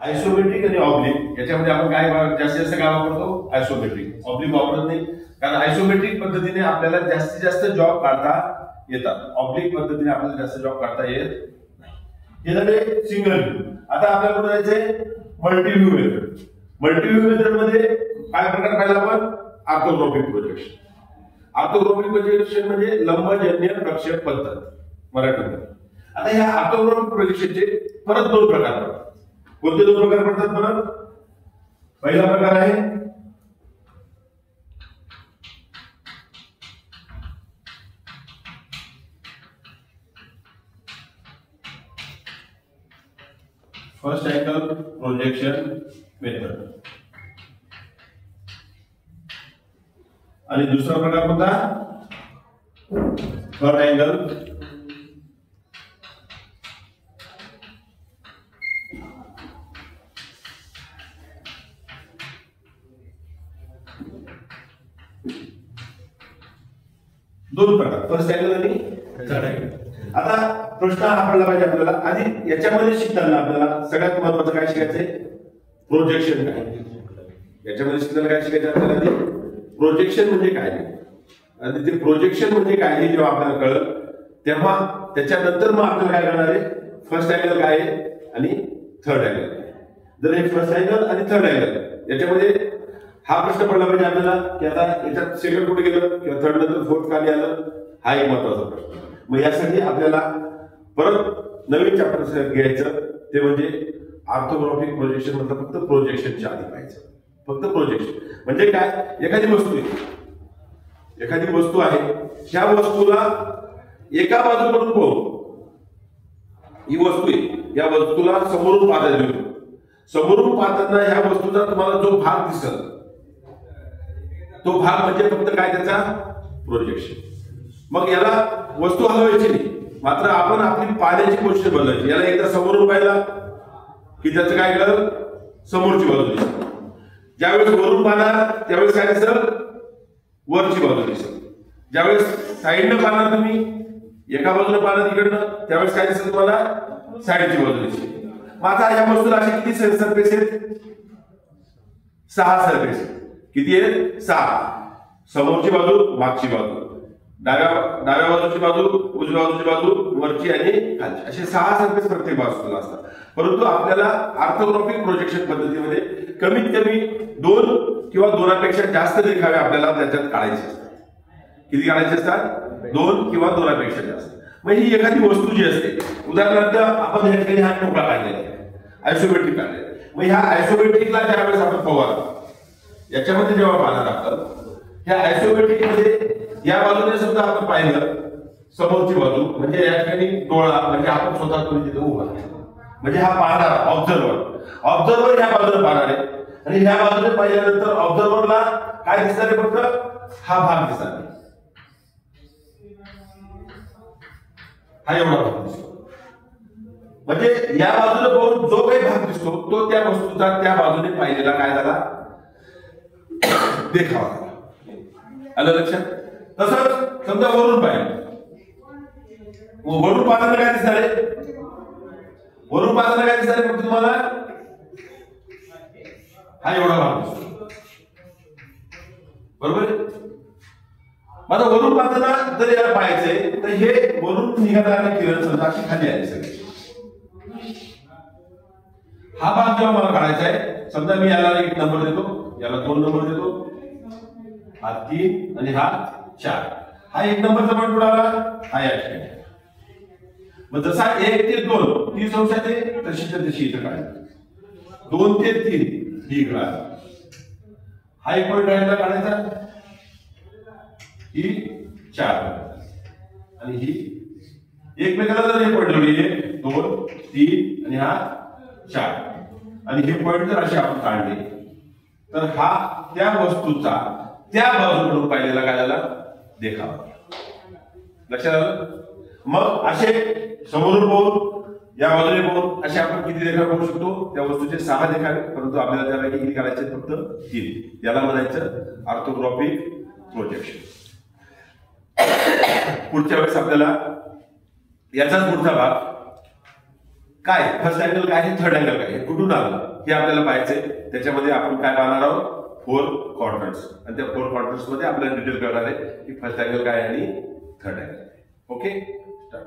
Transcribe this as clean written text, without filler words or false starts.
Isometric आणि oblique याच्यामध्ये आपण काय जास्तीत जास्त काय वापरतो? आयसोमेट्रिक. ऑब्लिक वापरत नाही, कारण आयसोमेट्रिक पद्धतीने आपल्याला जास्तीत जास्त जॉब काढता येतात. ऑब्लिक पद्धतीने आपल्याला जास्त जॉब काढता येत नाही. हे झाले सिंगल व्ह्यू. आता आपल्याला कुठे जायचंय? Multi view method. Multi view method मध्ये काय प्रकार पाहिला आपण? Orthographic projection. ऑर्थोग्राफिक प्रोजेक्शन म्हणजे लंबजन्य प्रक्षेप पद्धत मराठीमध्ये. आता या ऑर्थोग्राफिक प्रोजेक्शनचे परत दोन प्रकार पडतात. कोणते दोन प्रकार पडतात परत? पहिला प्रकार आहे फर्स्ट अँगल प्रोजेक्शन मेथड आणि दुसरा प्रकार कोणता? थर्ड अँगल दोन प्रकार, फर्स्ट अँगल आणि थर्ड अँगल. आता प्रश्न हा पडला पाहिजे आपल्याला, आधी याच्यामध्ये शिकताना आपल्याला सगळ्यात महत्त्वाचं काय शिकायचंय? प्रोजेक्शन काय. याच्यामध्ये शिकताना काय शिकायचं आपल्याला? प्रोजेक्शन म्हणजे काय. आणि ते प्रोजेक्शन म्हणजे काय हे जेव्हा आपल्याला कळलं तेव्हा त्याच्यानंतर मग आपल्याला काय करणार आहे? फर्स्ट अँगल काय आहे आणि थर्ड अँगल काय. जर हे फर्स्ट अँगल आणि थर्ड अँगल याच्यामध्ये हा प्रश्न पडला पाहिजे आपल्याला की आता याच्यात सेकंड कुठे गेलं किंवा थर्ड नंतर फोर्थ खाली आलं, हा एक महत्वाचा प्रश्न. मग यासाठी आपल्याला परत नवीन चॅप्टर घ्यायचं, ते म्हणजे ऑर्थोग्राफिक प्रोजेक्शन. मतलब फक्त प्रोजेक्शनच्या आधी पाहायचं, फक्त प्रोजेक्शन म्हणजे काय? एखादी वस्तू आहे, ह्या वस्तूला एका बाजूकडून पाहू, ही वस्तू आहे, या वस्तूला समोरून पाहता येईल. समोरून पाहताना ह्या वस्तूचा तुम्हाला जो भाग दिसत तो भाग म्हणजे फक्त काय? त्याचा प्रोजेक्शन. मग याला वस्तू हलवायची नाही, मात्र आपण आपली पाहण्याची पोझिशन बदलायची. याला एकदा समोरून पाहिला की त्याचं काय कळलं? समोरची बाजू दिसत. ज्यावेळेस वरून पाहणार त्यावेळेस काय दिसत? वरची बाजू दिसत. ज्यावेळेस साईडनं पाहणार तुम्ही, एका बाजूने पाहणार इकडनं, त्यावेळेस काय दिसत तुम्हाला? साईडची बाजू दिसते. मग आता या वस्तूला असे किती सरफेस आहेत? 6 सरफेस. किती आहेत? 6. समोरची बाजू, मागची बाजू, डाव्या बाजूची बाजू, उजव्या बाजूची बाजू, वरची आणि खालची, असे 6 सरफेस प्रत्येक बाजूला असतात. परंतु आपल्याला ऑर्थोग्राफिक प्रोजेक्शन पद्धतीमध्ये कमीत कमी 2 किंवा 2पेक्षा जास्त देखावे आपल्याला त्याच्यात काढायचे असतात. किती काढायचे असतात? 2 किंवा 2पेक्षा जास्त. म्हणजे ही एखादी वस्तू जी असते, उदाहरणार्थ आपण या ठिकाणी हा टोपला काढलेला आहे, आयसोमेट्रिक काढलेला आहे. मग ह्या आयसोमेट्रिकला ज्यावेळेस आपण पाहू, याच्यामध्ये जेव्हा पाहणार आपण, ह्या आयसोमेट्रिक मध्ये या बाजूने समजा आपण पाहिलं समोरची बाजू, म्हणजे या ठिकाणी डोळा, म्हणजे आपण स्वतः तिथे उभा, म्हणजे हा पाहणार ऑब्झर्वर ह्या बाजूने पाहणार आहे. आणि ह्या बाजूने पाहिल्यानंतर ऑब्झर्वरला काय दिसणार आहे? फक्त हा भाग दिसणार आहे, हा एवढा भाग दिसतो. म्हणजे या बाजूने पाहून जो काही भाग दिसतो तो त्या वस्तूचा त्या बाजूने पाहिलेला काय झाला? देखावा झाला. आलं लक्षात? तसंच समजा वरून पाहिलं, वरून पाहताना काय दिसणार आहे? वरून पाहताना काय दिसणार आहे? फक्त तुम्हाला हा एवढा भाग दिसतो, बरोबर आहे? माझा वरून पाहताना जर याला पाहायचंय तर हे वरून निघालेला किरण समजा अशी खाली आली सगळी. हा भाग जेव्हा मला काढायचा आहे, समजा मी याला 1 नंबर देतो, याला 2 नंबर देतो, हा 3 आणि हा 4. हा 1 नंबरचा पॉईंट कुठे आला? हा या ठिकाणी. मग जसा 1 ते 2 30 अंशात आहे, तशी इथं काढायचं. 2 ते 3 ही इकडे आला. हा एक पॉईंट राहिला काढायचा, ही 4 आणि ही एकमेकाला जर हे पॉईंट जोडले 1 2 3 आणि हा 4 आणि हे पॉईंट जर असे आपण काढले तर हा त्या वस्तूचा त्या बाजूकडून पाहिलेला काय झाला? देखावा. लक्षात आलं? मग असे समोरून पाहून, या बाजूने पाहून असे आपण किती देखावे पाहू शकतो? त्या वस्तूचे 6 देखावे, परंतु आपल्याला त्यापैकी किती काढायचे? फक्त 3. याला म्हणायचं ऑर्थोग्राफिक प्रोजेक्शन. पुढच्या वेळेस आपल्याला याचाच पुढचा भाग काय फर्स्ट अँगल काय आहे, थर्ड अँगल काय, हे कुठून आलं हे आपल्याला पाहायचंय. त्याच्यामध्ये आपण काय पाहणार आहोत, 4 क्वाड्रंट्स, आणि त्या 4 क्वाड्रंट्स मध्ये आपल्याला डिटेल कळणार आहे की फर्स्ट अँगल काय आणि थर्ड अँगल. Okay, start.